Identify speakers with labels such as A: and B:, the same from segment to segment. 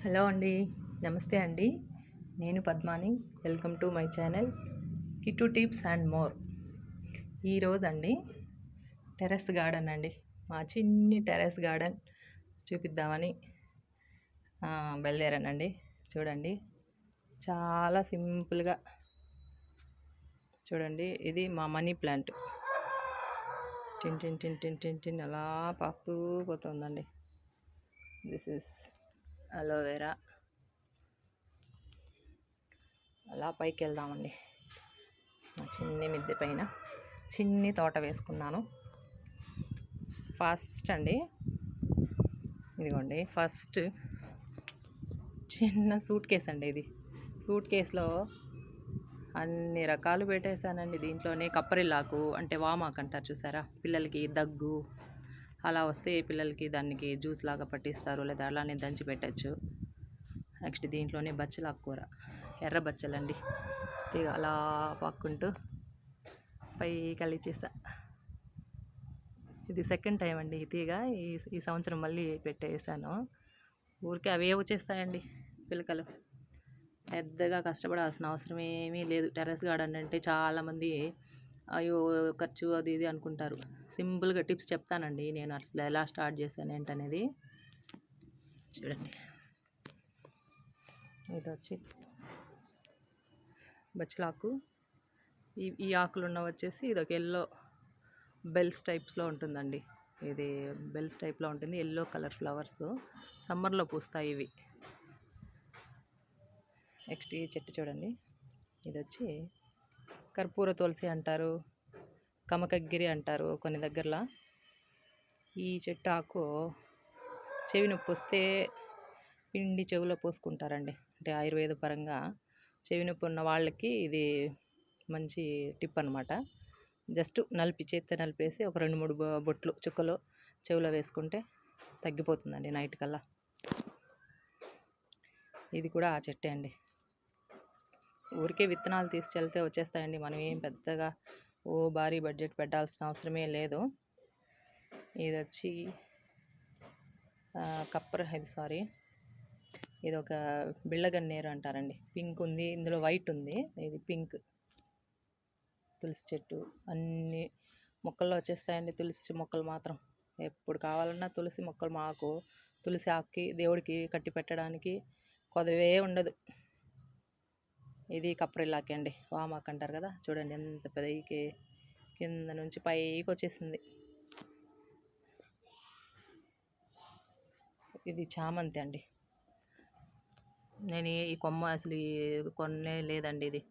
A: Hello అండి, నమస్తే అండి. నేను పద్మాని. Welcome to my channel Kittu tips and more. ఈరోజు అండి టెర్రస్ గార్డెన్ అండి, మా చిన్ని టెర్రస్ గార్డెన్ చూపిద్దామని బయలుదేరానండి. చూడండి, చాలా సింపుల్గా చూడండి. ఇది మా మనీ ప్లాంట్. టిన్ టిన్ టిన్ టిన్ టిన్ టిన్ అలా పాకుతూ పోతుందండి. This is aloe vera. అలా పైకి వెళ్దామండి. మా చిన్ని మిద్దె పైన చిన్ని తోట వేసుకున్నాను. ఫస్ట్ అండి, ఇదిగోండి, ఫస్ట్ చిన్న సూట్ కేస్ అండి. ఇది సూట్ కేసులో అన్ని రకాలు పెట్టేశానండి. దీంట్లోనే కప్పరిల్లాకు అంటే వామాకు అంటారు చూసారా, పిల్లలకి దగ్గు అలా వస్తే పిల్లలకి దానికి జ్యూస్ లాగా పట్టిస్తారు, లేదా అలానే దంచి పెట్టచ్చు. నెక్స్ట్ దీంట్లోనే బచ్చలాకు కూర, ఎర్ర బచ్చలండి. తీగ అలా పాక్కుంటూ పై కలిచేసా. ఇది సెకండ్ టైం అండి ఈ తీగ. ఈ సంవత్సరం మళ్ళీ పెట్టేసాను. ఊరికే అవే వచ్చేస్తాయండి పిలకలు. పెద్దగా కష్టపడాల్సిన అవసరం ఏమీ లేదు. టెర్రస్ గార్డెన్ అంటే చాలామంది అయ్యో ఖర్చు అది ఇది అనుకుంటారు. సింపుల్గా టిప్స్ చెప్తానండి నేను అసలు ఎలా స్టార్ట్ చేశాను ఏంటనేది. చూడండి, ఇది వచ్చి బచ్చలాకు. ఈ ఆకులు ఉన్నవి వచ్చేసి ఇది ఒక ఎల్లో బెల్స్ టైప్స్లో ఉంటుందండి. ఇది బెల్స్ టైప్లో ఉంటుంది, ఎల్లో కలర్ ఫ్లవర్స్. సమ్మర్లో పూస్తాయి ఇవి. నెక్స్ట్ ఈ చెట్టు చూడండి, ఇది వచ్చి కర్పూర తులసి అంటారు, కమకగిరి అంటారు కొన్ని దగ్గరలో. ఈ చెట్టు ఆకు చెవి నొప్పి వస్తే పిండి చెవిలో పోసుకుంటారండి. అంటే ఆయుర్వేద పరంగా చెవి నొప్పి ఉన్న వాళ్ళకి ఇది మంచి టిప్ అనమాట. జస్ట్ చేత్తో నలిపేసి ఒక 2-3 బొట్లు చుక్కలు చెవిలో వేసుకుంటే తగ్గిపోతుందండి నైట్ కల్లా. ఇది కూడా ఆ చెట్టే అండి. ఊరికే విత్తనాలు తీసుకెళ్తే వచ్చేస్తాయండి. మనం ఏం పెద్దగా భారీ బడ్జెట్ పెట్టాల్సిన అవసరమే లేదు. ఇది వచ్చి ఇది ఒక బిళ్ళగన్నేరు అంటారండి. పింక్ ఉంది, ఇందులో వైట్ ఉంది. ఇది పింక్. తులసి చెట్టు అన్ని మొక్కల్లో వచ్చేస్తాయండి. తులసి మొక్కలు మాత్రం ఎప్పుడు కావాలన్నా తులసి మొక్కలు. మాకు తులసి ఆకుకి దేవుడికి కట్టి పెట్టడానికి కొదవే ఉండదు. ఇది కప్పరిల్లాకి అండి, వామాకు అంటారు కదా. చూడండి ఎంత పైకి, కింద నుంచి పైకి వచ్చేసింది. ఇది చామంతి అండి. నేను ఈ కొమ్మ అసలు కొనే లేదండి. ఇది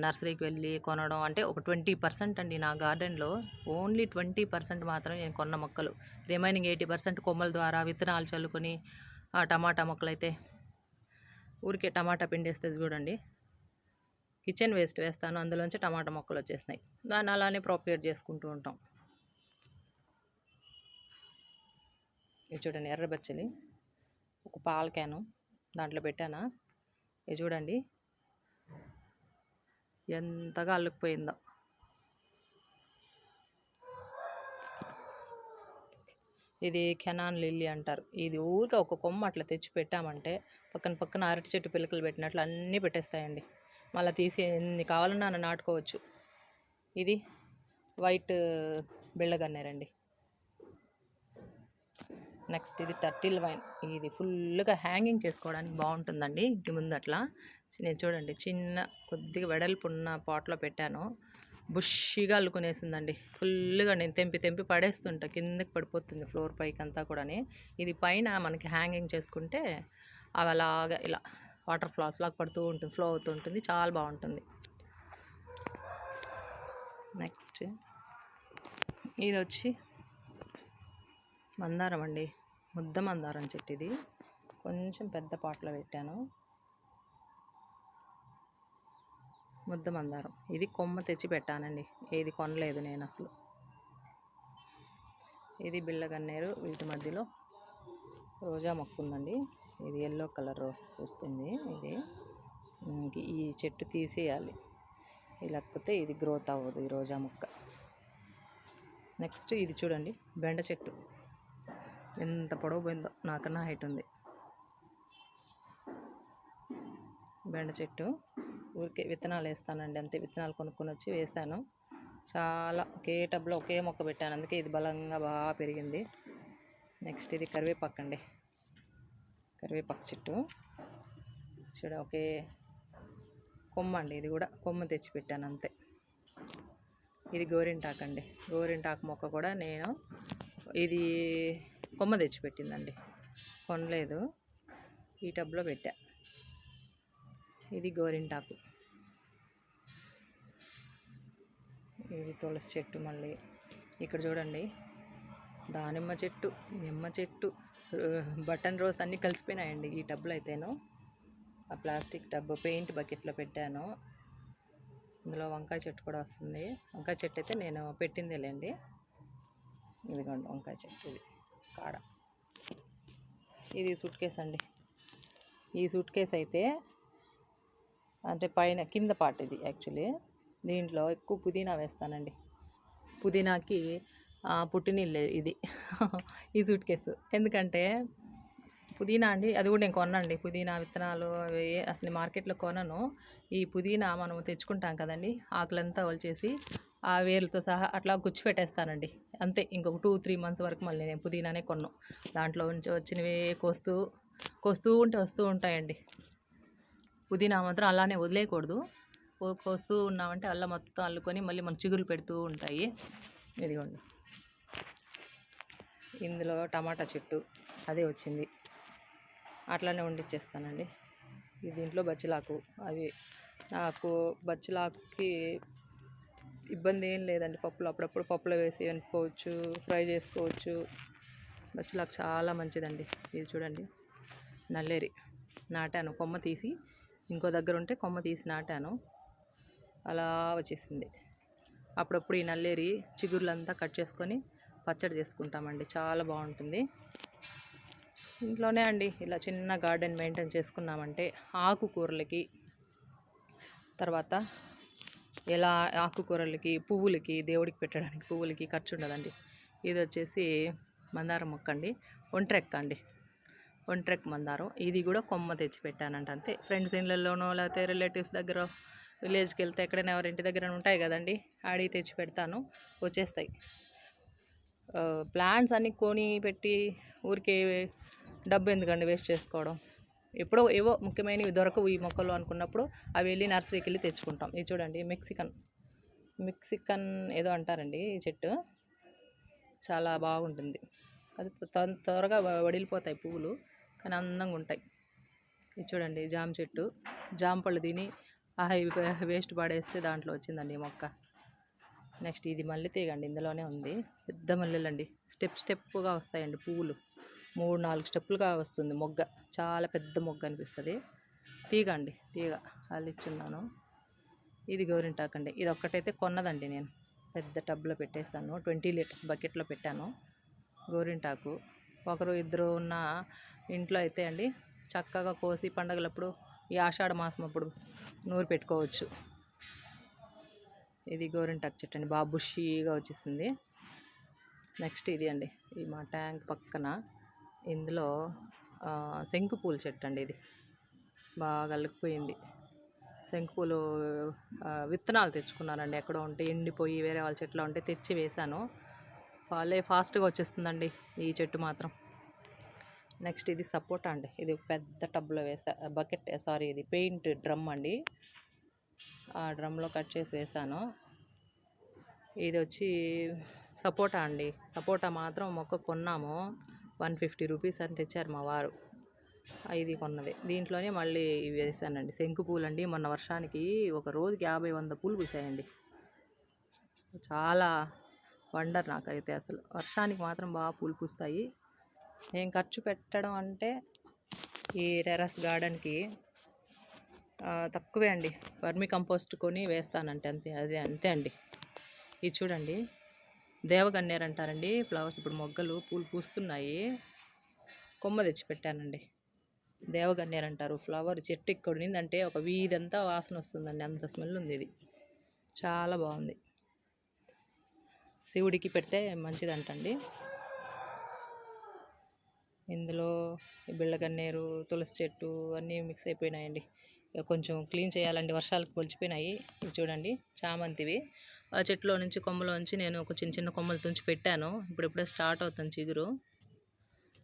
A: నర్సరీకి వెళ్ళి కొనడం అంటే ఒక 20% అండి. నా గార్డెన్లో ఓన్లీ 20% మాత్రమే నేను కొన్న మొక్కలు. రిమైనింగ్ 80% కొమ్మల ద్వారా విత్తనాలు చల్లుకొని. టమాటా మొక్కలు అయితే ఊరికే టమాటా పిండేస్తే చూడండి, కిచెన్ వేస్ట్ వేస్తాను, అందులోంచి టమాటా మొక్కలు వచ్చేసినాయి. దాన్ని అలానే ప్రొపేర్ చేసుకుంటూ ఉంటాం. ఇది చూడండి, ఎర్ర బచ్చలి. ఒక పాల క్యాను దాంట్లో పెట్టానా. ఇది చూడండి ఎంతగా అల్లుకుపోయిందో. ఇది కెనాన్ లిల్లీ అంటారు. ఇది ఊరికే ఒక కొమ్మ అట్లా తెచ్చి పెట్టామంటే పక్కన అరటి చెట్టు పిలకలు పెట్టినట్లు అన్నీ పెట్టేస్తాయండి. మళ్ళీ తీసి ఎన్ని కావాలన్నా నాటుకోవచ్చు. ఇది వైట్ బిళ్ళగన్నేరండి. నెక్స్ట్ ఇది టర్టిల్ వైన్. ఇది ఫుల్గా హ్యాంగింగ్ చేసుకోవడానికి బాగుంటుందండి ఇంటి ముందు అట్లా. నేను చూడండి చిన్న కొద్దిగా వెడల్పున్న పాట్లో పెట్టాను. బుషిగా అల్లుకునేసిందండి ఫుల్గా. నేను తెంపి పడేస్తుంటా, కిందకి పడిపోతుంది ఫ్లోర్ పైకి అంతా కూడా. ఇది పైన మనకి హ్యాంగింగ్ చేసుకుంటే అవి అలాగా ఇలా వాటర్ ఫ్లాస్ లాగా పడుతూ ఉంటుంది, ఫ్లో అవుతూ ఉంటుంది. చాలా బాగుంటుంది. నెక్స్ట్ ఇది వచ్చి మందారం అండి, ముద్ద మందారం చెట్టు. ఇది కొంచెం పెద్ద పాట్లో పెట్టాను. ముద్ద మందారం. ఇది కొమ్మ తెచ్చి పెట్టానండి, ఏది కొనలేదు నేను అసలు. ఇది బిళ్ళగన్నేరు. వీటి మధ్యలో రోజా మొక్క ఉందండి. ఇది ఎల్లో కలర్ రోజ్ వస్తుంది. ఇది ఈ చెట్టు తీసేయాలి, లేకపోతే ఇది గ్రోత్ అవ్వదు ఈ రోజా మొక్క. నెక్స్ట్ ఇది చూడండి, బెండ చెట్టు. ఎంత పొడవు పోయిందో, నాకన్నా హైట్ ఉంది. బెండ చెట్టు ఊరికే విత్తనాలు వేస్తానండి, అంతే. విత్తనాలు కొనుక్కొని వచ్చి వేసాను. చాలా ఒకే టబ్లో ఒకే మొక్క పెట్టాను, అందుకే ఇది బలంగా బాగా పెరిగింది. నెక్స్ట్ ఇది కరివేపాకు అండి, కరివేపాకు చెట్టు చూడ ఒకే కొమ్మ అండి, ఇది కూడా కొమ్మ తెచ్చి పెట్టాను అంతే. ఇది గోరింటాకు అండి, గోరింటాకు మొక్క కూడా నేను ఇది కొమ్మ తెచ్చి పెట్టిందండి, కొనలేదు, ఈ టబ్లో పెట్టా. ఇది గోరింటాకు, ఇది తులసి చెట్టు. మళ్ళీ ఇక్కడ చూడండి దానిమ్మ చెట్టు, నిమ్మ చెట్టు, బటన్ రోస్ అన్నీ కలిసిపోయినాయండి ఈ టబ్లో అయితేను. ఆ ప్లాస్టిక్ టబ్ పెయింట్ బకెట్లో పెట్టాను. ఇందులో వంకాయ చెట్టు కూడా వస్తుంది. వంకాయ చెట్టు అయితే నేను పెట్టిందేలేండి. ఇదిగోండి వంకాయ చెట్టు, ఇది కాడ. ఇది సూట్ కేస్ అండి, ఈ సూట్ కేస్ అయితే అంటే పైన కింద పార్ట్ ఇది యాక్చువల్లీ. దీంట్లో ఎక్కువ పుదీనా వేస్తానండి, పుదీనాకి పుట్టినీళ్ళు ఇది ఈ సూట్ కేసు. ఎందుకంటే పుదీనా అండి, అది కూడా నేను కొనండి, పుదీనా విత్తనాలు అవి అసలు మార్కెట్లో కొనను. ఈ పుదీనా మనం తెచ్చుకుంటాం కదండి, ఆకులంతా వలిచేసి ఆ వేర్లతో సహా అట్లా గుచ్చి పెట్టేస్తానండి అంతే. ఇంకొక 2-3 మంత్స్ వరకు మళ్ళీ నేను పుదీనానే కొన్నాను. దాంట్లో నుంచి వచ్చినవి కోస్తూ ఉంటే వస్తూ ఉంటాయండి. పుదీనా మాత్రం అలానే వదిలేయకూడదు, కోస్తూ ఉన్నామంటే అల్లం మొత్తం అల్లుకొని మళ్ళీ మన చిగురులు పెడుతూ ఉంటాయి. ఇదిగోండి ఇందులో టమాటా చెట్టు అదే వచ్చింది, అట్లానే వండిచ్చేస్తానండి. దీంట్లో బచ్చిలాకు, అవి నాకు బచ్చిలాకుకి ఇబ్బంది ఏం లేదండి. పప్పులు అప్పుడప్పుడు పప్పులో వేసి వండుకోవచ్చు, ఫ్రై చేసుకోవచ్చు. బచ్చిలాకు చాలా మంచిదండి. ఇది చూడండి నల్లేరి నాటాను, కొమ్మ తీసి ఇంకో దగ్గర ఉంటే కొమ్మ తీసి నాటాను, అలా వచ్చేసింది. అప్పుడప్పుడు ఈ నల్లేరి చిగుర్లంతా కట్ చేసుకొని పచ్చడి చేసుకుంటామండి, చాలా బాగుంటుంది. ఇంట్లోనే అండి ఇలా చిన్న గార్డెన్ మెయింటైన్ చేసుకున్నామంటే ఆకుకూరలకి, తర్వాత ఎలా ఆకుకూరలకి, పువ్వులకి, దేవుడికి పెట్టడానికి పువ్వులకి ఖర్చు ఉండదండి. ఇది వచ్చేసి మందారం మొక్క అండి, ఒంట్రెక్క అండి, ఒంట్రెక్క మందారం. ఇది కూడా కొమ్మ తెచ్చి పెట్టానంట అంతే. ఫ్రెండ్స్ ఇళ్ళల్లోనో లేకపోతే రిలేటివ్స్ దగ్గర, విలేజ్కి వెళ్తే ఎక్కడైనా ఎవరింటి దగ్గర ఉంటాయి కదండి, ఆడికి తెచ్చి పెడతాను, వచ్చేస్తాయి. ప్లాంట్స్ అన్నీ కొని పెట్టి ఊరికే డబ్బు ఎందుకండి వేస్ట్ చేసుకోవడం. ఎప్పుడో ఏవో ముఖ్యమైనవి దొరకవు ఈ మొక్కలు అనుకున్నప్పుడు అవి వెళ్ళి నర్సరీకి వెళ్ళి తెచ్చుకుంటాం. ఇది చూడండి మెక్సికన్ ఏదో అంటారండి ఈ చెట్టు, చాలా బాగుంటుంది. అది త్వరగా వడిలిపోతాయి పువ్వులు, కానీ అందంగా ఉంటాయి. ఇది చూడండి జామ చెట్టు, జామ పళ్ళు తిని వేస్ట్ పడేస్తే దాంట్లో వచ్చిందండి ఈ మొక్క. నెక్స్ట్ ఇది మల్లె తీగ అండి, ఇందులోనే ఉంది. పెద్ద మల్లెలండి, స్టెప్గా వస్తాయండి పువ్వులు, 3-4 స్టెప్పులుగా వస్తుంది మొగ్గ, చాలా పెద్ద మొగ్గ అనిపిస్తుంది. తీగ అండి, తీగ అల్లిచ్చున్నాను. ఇది గోరింటాకు అండి, ఇది ఒక్కటైతే కొన్నదండి, నేను పెద్ద టబ్లో పెట్టేశాను, 20 లీటర్స్ బకెట్లో పెట్టాను. గోరింటాకు ఒకరు ఇద్దరు ఉన్న ఇంట్లో అయితే అండి చక్కగా కోసి పండగలప్పుడు, ఈ ఆషాఢ మాసం అప్పుడు నూరు పెట్టుకోవచ్చు. ఇది గోరింటాకు చెట్టు అండి, బాగా బుషీగా వచ్చేసింది. నెక్స్ట్ ఇది అండి, ఇది మా ట్యాంక్ పక్కన, ఇందులో శంకు పూల చెట్టు అండి, ఇది బాగా అల్లుకుపోయింది. శంకుపూలు విత్తనాలు తెచ్చుకున్నానండి, ఎక్కడో ఉంటే ఎండిపోయి వేరే వాళ్ళ చెట్లో ఉంటే తెచ్చి వేశాను. వాళ్ళే ఫాస్ట్గా వచ్చేస్తుందండి ఈ చెట్టు మాత్రం. నెక్స్ట్ ఇది సపోటా అండి, ఇది పెద్ద టబ్లో వేసా, ఇది పెయింట్ డ్రమ్ అండి, ఆ డ్రమ్లో కట్ చేసి వేసాను. ఇది వచ్చి సపోటా అండి, సపోటా మాత్రం మొక్క కొన్నాము, 150 రూపీస్ అని తెచ్చారు మా వారు, ఇది కొన్నది. దీంట్లోనే మళ్ళీ ఇవి వేసానండి, శంకు పూలు అండి. మొన్న వర్షానికి ఒక రోజుకి 50-100 పూలు పూసాయండి, చాలా వండర్ నాకైతే అసలు. వర్షానికి మాత్రం బాగా పూలు పూస్తాయి. నేను ఖర్చు పెట్టడం అంటే ఈ టెర్రస్ గార్డెన్కి తక్కువే అండి, వర్మి కంపోస్ట్ కొని వేస్తానంటే అంతే అండి. ఇది చూడండి దేవగన్నేరు అంటారండి, ఫ్లవర్స్ ఇప్పుడు మొగ్గలు పూలు పూస్తున్నాయి, కొమ్మ తెచ్చి పెట్టానండి. దేవగన్నేరు అంటారు, ఫ్లవర్ చెట్టు ఇక్కడ ఉన్నిందంటే ఒక వీధంతా వాసన వస్తుందండి, అంత స్మెల్ ఉంది. ఇది చాలా బాగుంది, శివుడికి పెడితే మంచిదంటండి. ఇందులో బిళ్ళగన్నేరు, తులసి చెట్టు అన్నీ మిక్స్ అయిపోయినాయండి. కొంచెం క్లీన్ చేయాలండి, వర్షాలకు కొలిచిపోయినాయి. ఇవి చూడండి చామంతివి. ఆ చెట్లో నుంచి కొమ్మలోంచి నేను ఒక చిన్న చిన్న కొమ్మలు తుంచి పెట్టాను. ఇప్పుడిప్పుడే స్టార్ట్ అవుతుంది చిగురు.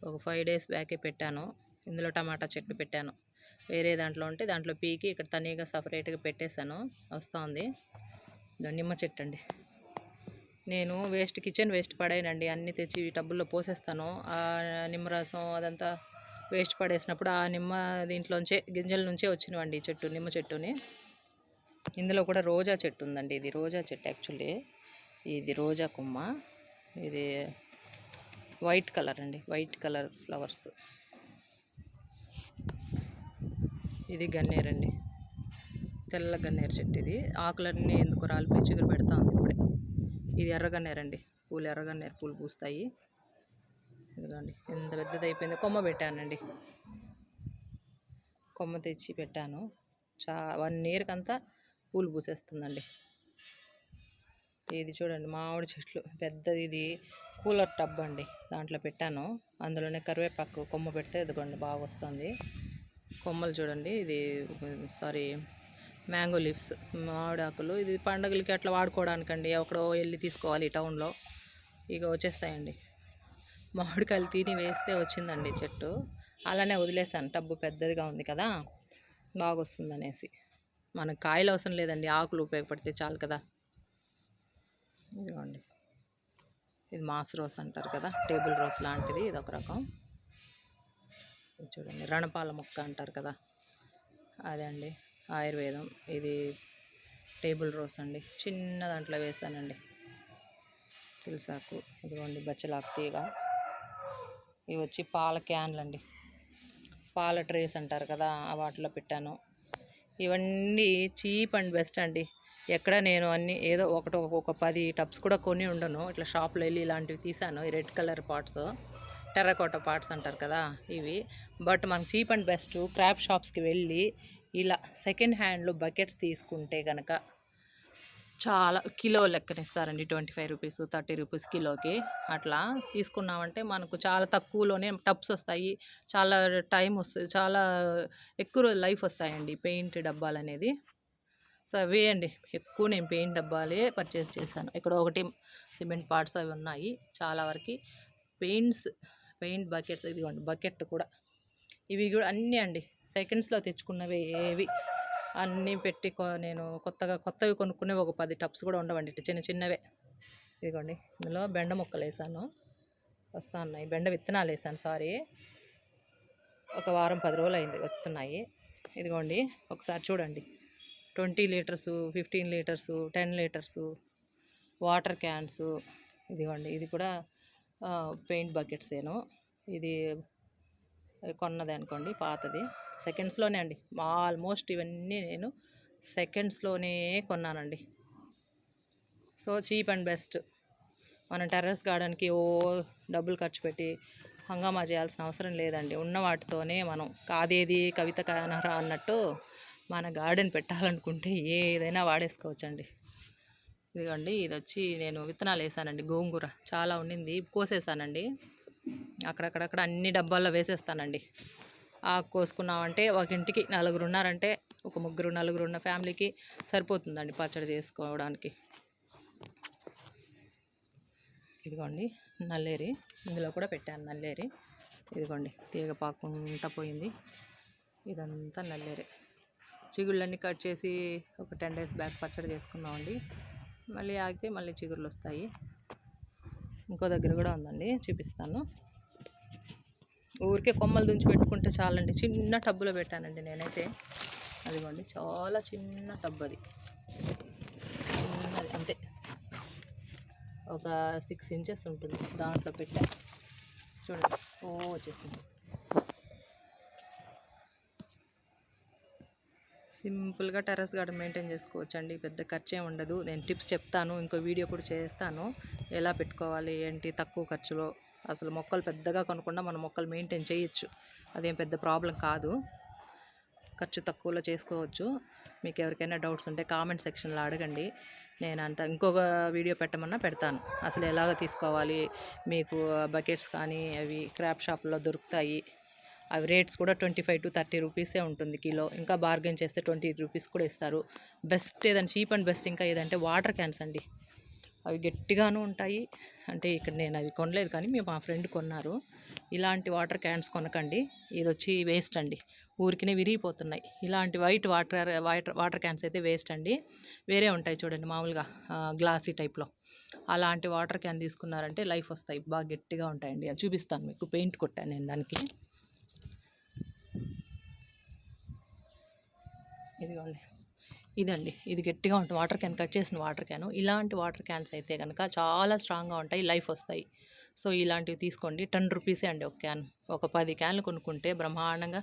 A: ఒక 5 డేస్ బ్యాకే పెట్టాను. ఇందులో టమాటా చెట్టు పెట్టాను. వేరే దాంట్లో ఉంటే దాంట్లో పీకి ఇక్కడ తనీగా సపరేట్గా పెట్టేశాను. వస్తుంది. నిమ్మ చెట్టు అండి. నేను కిచెన్ వేస్ట్ పడేయనండి, అన్నీ తెచ్చి టబ్బుల్లో పోసేస్తాను. ఆ నిమ్మరసం అదంతా వేస్ట్ పడేసినప్పుడు ఆ నిమ్మ దీంట్లోంచే గింజల నుంచే వచ్చినవండి ఈ చెట్టు, నిమ్మ చెట్టుని. ఇందులో కూడా రోజా చెట్టు ఉందండి. ఇది రోజా చెట్టు యాక్చువల్లీ. ఇది రోజా కొమ్మ. ఇది వైట్ కలర్ అండి, వైట్ కలర్ ఫ్లవర్స్. ఇది గన్నేరు అండి, తెల్ల గన్నేరు చెట్టు. ఇది ఆకులన్నీ ఎందుకు రాలిపోయి చిగురు పెడతా ఉంది ఇప్పుడే. ఇది ఎర్రగన్నేరండి, పూలు ఎర్రగన్నేరు పూలు పూస్తాయి. ఇదిగోండి ఎంత పెద్దది అయిపోయింది. కొమ్మ పెట్టానండి, కొమ్మ తెచ్చి పెట్టాను. 1 ఇయర్కి అంతా పూలు పూసేస్తుందండి. ఇది చూడండి మామిడి చెట్లు పెద్దది. ఇది కూలర్ టబ్ అండి, దాంట్లో పెట్టాను. అందులోనే కరివేపాకు కొమ్మ పెడితే ఇదిగోండి బాగా వస్తుంది. కొమ్మలు చూడండి. ఇది మ్యాంగో లీవ్స్, మామిడి ఆకులు. ఇది పండగలకి అట్లా వాడుకోవడానికండి. ఎక్కడో వెళ్ళి తీసుకోవాలి టౌన్లో. ఇక వచ్చేస్తాయండి. మామిడికాయలు తిని వేస్తే వచ్చిందండి చెట్టు. అలానే వదిలేసాను, టబ్బు పెద్దదిగా ఉంది కదా, బాగా వస్తుందనేసి. మనకు కాయలు అవసరం లేదండి, ఆకులు ఉపయోగపడితే చాలు కదా. ఇదిగోండి, ఇది మాస్ రోస్ అంటారు కదా, టేబుల్ రోస్ లాంటిది. ఇది ఒక రకం. ఇది చూడండి రణపాల మొక్క అంటారు కదా, అదే అండి ఆయుర్వేదం. ఇది టేబుల్ రోస్ అండి, చిన్న దాంట్లో వేసానండి. తులసాకు. ఇదిగోండి బచ్చలాకు తీగ. ఇవి వచ్చి పాల క్యాన్లు అండి, పాల ట్రేస్ అంటారు కదా, వాటిలో పెట్టాను. ఇవన్నీ చీప్ అండ్ బెస్ట్ అండి. ఎక్కడ నేను అన్నీ ఏదో ఒక 10 టబ్స్ కూడా కొని ఉండను. ఇట్లా షాప్లో వెళ్ళి ఇలాంటివి తీసాను. ఈ red colour pots, terracotta pots అంటారు కదా ఇవి. బట్ మనకు చీప్ అండ్ బెస్ట్ క్రాఫ్ట్ షాప్స్కి వెళ్ళి ఇలా సెకండ్ హ్యాండ్లో బకెట్స్ తీసుకుంటే కనుక చాలా కిలో లెక్కన ఇస్తారండి. 25 రూపీస్, 30 రూపీస్ కిలోకి. అట్లా తీసుకున్నామంటే మనకు చాలా తక్కువలోనే టబ్స్ వస్తాయి, చాలా టైం వస్తుంది, చాలా ఎక్కువ రోజు లైఫ్ వస్తాయండి పెయింట్ డబ్బాలు అనేది. సో అవే అండి ఎక్కువ నేను పెయింట్ డబ్బాలే పర్చేస్ చేశాను. ఇక్కడ ఒకటి సిమెంట్ పార్ట్స్ అవి ఉన్నాయి చాలా వరకు. Paint buckets. ఇదిగోండి బకెట్ కూడా. ఇవి కూడా అన్నీ అండి సెకండ్స్లో తెచ్చుకున్నవి. ఏవి అన్నీ పెట్టి నేను కొత్తవి కొనుక్కునే ఒక 10 టబ్స్ కూడా ఉండవండి, చిన్న చిన్నవే. ఇదిగోండి ఇందులో బెండ మొక్కలు వేసాను, వస్తూ ఉన్నాయి. బెండ విత్తనాలు వేసాను, ఒక వారం 10 రోజులు అయింది, వస్తున్నాయి. ఇదిగోండి ఒకసారి చూడండి, 20 litres, 15 litres, 10 litres water cans. ఇదిగోండి ఇది కూడా పెయింట్ బకెట్సేను. ఇది కొన్నది అనుకోండి, పాతది. సెకండ్స్లోనే అండి, ఆల్మోస్ట్ ఇవన్నీ నేను సెకండ్స్లోనే కొన్నానండి. So cheap and best. మనం టెర్రస్ గార్డెన్కి డబ్బులు ఖర్చు పెట్టి హంగామా చేయాల్సిన అవసరం లేదండి. ఉన్న వాటితోనే మనం కాదేది కవిత కానరా అన్నట్టు మన గార్డెన్ పెట్టాలనుకుంటే ఏదైనా వాడేసుకోవచ్చండి. ఇదిగోండి ఇది వచ్చి నేను విత్తనాలు వేసానండి, గోంగూర చాలా ఉండింది, కోసేసానండి. అక్కడక్కడక్కడ అన్ని డబ్బాల్లో వేసేస్తానండి. ఆకు కోసుకున్నామంటే ఒక ఇంటికి 4 ఉన్నారంటే ఒక 3 4 ఉన్న ఫ్యామిలీకి సరిపోతుందండి పచ్చడి చేసుకోవడానికి. ఇదిగోండి నల్లేరి, ఇందులో కూడా పెట్టాను నల్లేరి. ఇదిగోండి తీగ పాకుంటా పోయింది, ఇదంతా నల్లేరి. చిగుళ్ళన్నీ కట్ చేసి ఒక 10 డేస్ బ్యాక్ పచ్చడి చేసుకున్నామండి. మళ్ళీ ఆగితే మళ్ళీ చిగుర్లు వస్తాయి. ఇంకో దగ్గర కూడా ఉందండి, చూపిస్తాను. ఊరికే కొమ్మలు దుంచి పెట్టుకుంటే చాలండి. చిన్న టబ్బులో పెట్టానండి నేనైతే. అదిగోండి చాలా చిన్న టబ్, అది చిన్నది అంతే, ఒక 6 ఇంచెస్ ఉంటుంది, దాంట్లో పెట్టా. చూడండి వచ్చేసింది. సింపుల్గా టెర్రస్ గార్డెన్ మెయింటైన్ చేసుకోవచ్చు అండి, పెద్ద ఖర్చే ఉండదు. నేను టిప్స్ చెప్తాను, ఇంకో వీడియో కూడా చేస్తాను ఎలా పెట్టుకోవాలి ఏంటి తక్కువ ఖర్చులో. అసలు మొక్కలు పెద్దగా కొనకుండా మనం మొక్కలు మెయింటైన్ చేయొచ్చు, అదేం పెద్ద ప్రాబ్లం కాదు, ఖర్చు తక్కువలో చేసుకోవచ్చు. మీకు ఎవరికైనా డౌట్స్ ఉంటే కామెంట్ సెక్షన్లో అడగండి, నేను ఇంకొక వీడియో పెట్టమన్నా పెడతాను. అసలు ఎలాగ తీసుకోవాలి, మీకు బకెట్స్ కానీ అవి క్రాఫ్ట్ షాప్లో దొరుకుతాయి, అవి రేట్స్ కూడా 25 to 30 రూపీసే ఉంటుంది కిలో. ఇంకా బార్గెన్ చేస్తే 20 రూపీస్ కూడా ఇస్తారు. బెస్ట్ ఏదంటే చీప్ అండ్ బెస్ట్ ఇంకా ఏదంటే వాటర్ క్యాన్స్ అండి. అవి గట్టిగాను ఉంటాయి. అంటే ఇక్కడ నేను అవి కొనలేదు కానీ మా ఫ్రెండ్ కొన్నారు. ఇలాంటి వాటర్ క్యాన్స్ కొనకండి, ఇది వచ్చి వేస్ట్ అండి, ఊరికినే విరిగిపోతున్నాయి. ఇలాంటి వాటర్ క్యాన్స్ అయితే వేస్ట్ అండి. వేరే ఉంటాయి చూడండి మామూలుగా గ్లాసీ టైప్లో, అలాంటి వాటర్ క్యాన్ తీసుకున్నారంటే లైఫ్ వస్తాయి, బాగా గట్టిగా ఉంటాయండి. అది చూపిస్తాను మీకు, పెయింట్ కొట్టాను నేను దానికి. ఇదిగోండి, ఇదండి, ఇది గట్టిగా ఉంటుంది వాటర్ క్యాన్, కట్ చేసిన వాటర్ క్యాను. ఇలాంటి వాటర్ క్యాన్స్ అయితే కనుక చాలా స్ట్రాంగ్గా ఉంటాయి, లైఫ్ వస్తాయి. సో ఇలాంటివి తీసుకోండి. 10 రూపీసే అండి ఒక క్యాన్. ఒక 10 క్యాన్లు కొనుక్కుంటే బ్రహ్మాండంగా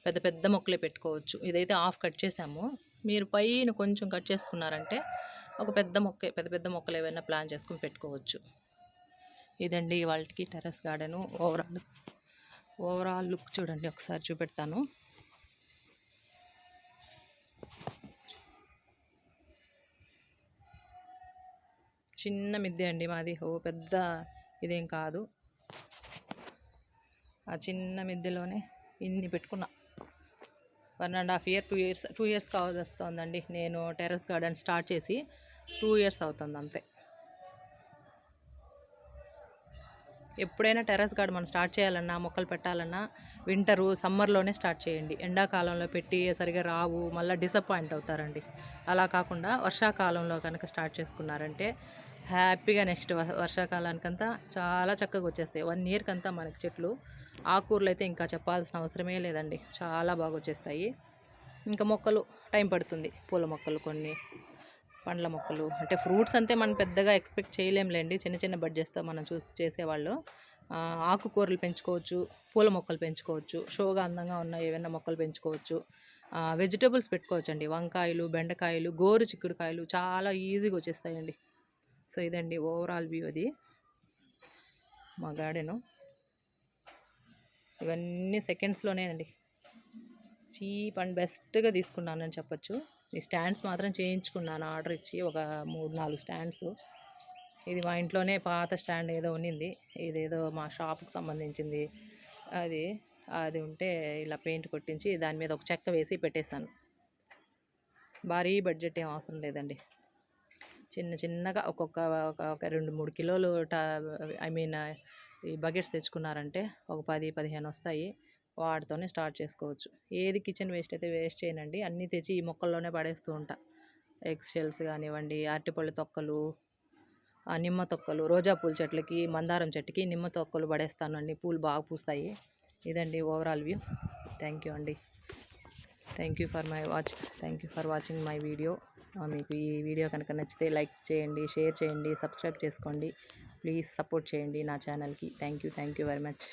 A: పెద్ద పెద్ద మొక్కలే పెట్టుకోవచ్చు. ఇదైతే హాఫ్ కట్ చేసాము, మీరు పైన కొంచెం కట్ చేసుకున్నారంటే ఒక పెద్ద మొక్కలు ఏవైనా ప్లాన్ చేసుకుని పెట్టుకోవచ్చు. ఇదండి వాళ్ళకి టెర్రస్ గార్డెను ఓవరాల్ లుక్ చూడండి, ఒకసారి చూపెడతాను. చిన్న మిద్దె అండి మాది, పెద్ద ఇదేం కాదు. ఆ చిన్న మిద్దెలోనే ఇన్ని పెట్టుకున్నా. 1.5 year 2 years కావాల్సి వస్తుందండి. నేను టెర్రస్ గార్డెన్ స్టార్ట్ చేసి 2 years అవుతుంది అంతే. ఎప్పుడైనా టెర్రస్ గార్డెన్ మనం స్టార్ట్ చేయాలన్నా, మొక్కలు పెట్టాలన్నా సమ్మర్లోనే స్టార్ట్ చేయండి. ఎండాకాలంలో పెట్టి సరిగా రావు, మళ్ళీ డిసప్పాయింట్ అవుతారండి. అలా కాకుండా వర్షాకాలంలో కనుక స్టార్ట్ చేసుకున్నారంటే హ్యాపీగా నెక్స్ట్ వర్షాకాలానికంతా చాలా చక్కగా వచ్చేస్తాయి. 1 yearకి అంతా మనకి చెట్లు. ఆకుకూరలు అయితే ఇంకా చెప్పాల్సిన అవసరమే లేదండి, చాలా బాగా వచ్చేస్తాయి. ఇంకా మొక్కలు టైం పడుతుంది, పూల మొక్కలు కొన్ని, పండ్ల మొక్కలు, అంటే ఫ్రూట్స్ అంతే మనం పెద్దగా ఎక్స్పెక్ట్ చేయలేంలేండి, చిన్న చిన్న బడ్జెట్స్తో మనం చేసేవాళ్ళు. ఆకుకూరలు పెంచుకోవచ్చు, పూల మొక్కలు పెంచుకోవచ్చు, షోగా అందంగా ఉన్న ఏవైనా మొక్కలు పెంచుకోవచ్చు. వెజిటబుల్స్ పెట్టుకోవచ్చు అండి, వంకాయలు, బెండకాయలు, గోరు చిక్కుడుకాయలు చాలా ఈజీగా వచ్చేస్తాయండి. సో ఇదండి ఓవరాల్ వ్యూ, అది మా గార్డెను. ఇవన్నీ సెకండ్స్లోనేనండి, చీప్ అండ్ బెస్ట్గా తీసుకున్నానని చెప్పచ్చు. ఈ స్టాండ్స్ మాత్రం చేయించుకున్నాను ఆర్డర్ ఇచ్చి, ఒక 3-4 స్టాండ్స్. ఇది మా ఇంట్లోనే పాత స్టాండ్ ఏదో ఉన్నింది, ఇదేదో మా షాప్కి సంబంధించింది. అది ఉంటే ఇలా పెయింట్ కొట్టించి దాని మీద ఒక చెక్క వేసి పెట్టేశాను. భారీ బడ్జెట్ ఏం అవసరం లేదండి, చిన్నగా ఒక 2-3 కిలోలు ఈ బకెట్స్ తెచ్చుకున్నారంటే ఒక 10-15 వస్తాయి. వాటితోనే స్టార్ట్ చేసుకోవచ్చు. ఏది కిచెన్ వేస్ట్ అయితే వేస్ట్ చేయనండి, అన్నీ తెచ్చి ఈ మొక్కల్లోనే పడేస్తూ ఉంటా. ఎగ్ షెల్స్ కానివ్వండి, అరటిపళ్ళు తొక్కలు, నిమ్మ తొక్కలు, రోజా పూల చెట్లకి, మందారం చెట్టుకి నిమ్మ తొక్కలు పడేస్తాను అండి, పూలు బాగా పూస్తాయి. ఇదండి ఓవరాల్ వ్యూ. థ్యాంక్ యూ అండి, thank you for watching my video. మీకు ఈ వీడియో కనుక నచ్చితే లైక్ చేయండి, షేర్ చేయండి, సబ్స్క్రైబ్ చేసుకోండి. ప్లీజ్ సపోర్ట్ చేయండి నా ఛానల్కి. Thank you very much.